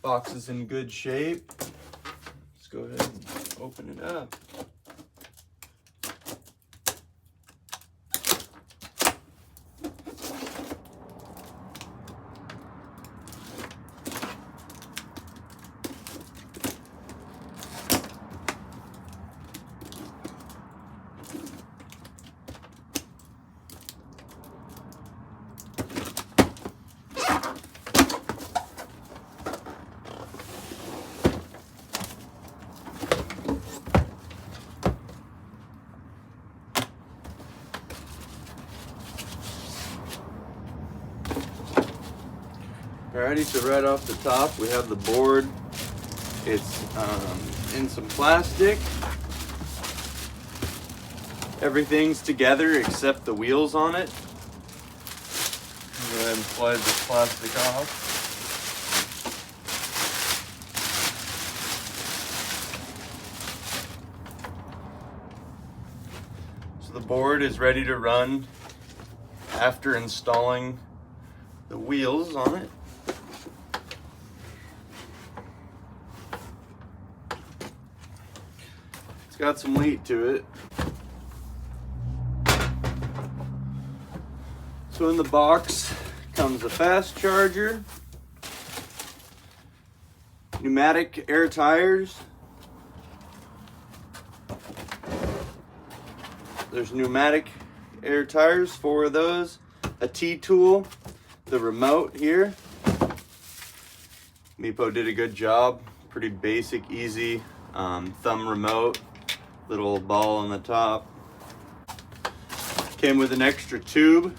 Box is in good shape. Let's go ahead and open it up. Alrighty, so right off the top we have the board. It's in some plastic. Everything's together except the wheels on it. Go ahead and slide this plastic off. So the board is ready to run after installing the wheels on it. It's got some weight to it. So in the box comes a fast charger, pneumatic air tires. There's pneumatic air tires, 4 of those, a T-tool, the remote here. Meepo did a good job, pretty basic, easy thumb remote. Little ball on the top. Came with an extra tube.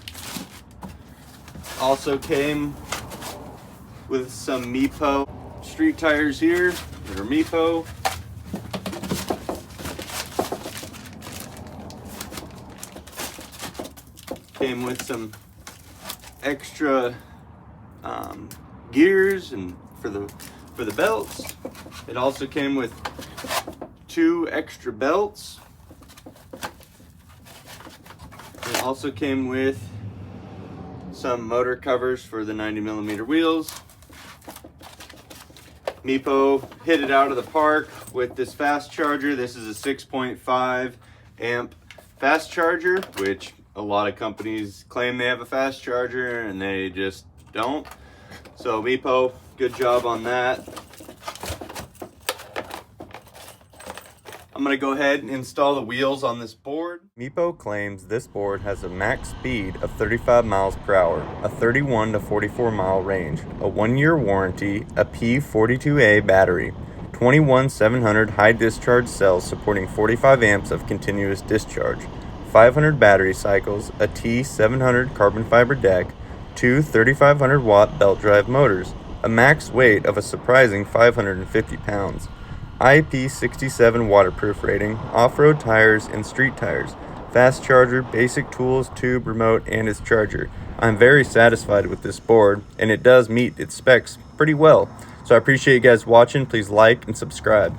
Also came with some Meepo street tires here that are Meepo. Came with some extra gears and for the belts. It also came with 2 extra belts. It also came with some motor covers for the 90mm wheels. Meepo hit it out of the park with this fast charger. This is a 6.5 amp fast charger, which a lot of companies claim they have a fast charger and they just don't. So Meepo, good job on that. I'm gonna go ahead and install the wheels on this board. Meepo claims this board has a max speed of 35 miles per hour, a 31 to 44 mile range, a 1-year warranty, a P42A battery, 21-700 high discharge cells supporting 45 amps of continuous discharge, 500 battery cycles, a T700 carbon fiber deck, 2 3500 watt belt drive motors, a max weight of a surprising 550 pounds. IP67 waterproof rating, off-road tires and street tires, fast charger, basic tools, tube, remote, and its charger. I'm very satisfied with this board, and it does meet its specs pretty well. So I appreciate you guys watching. Please like and subscribe.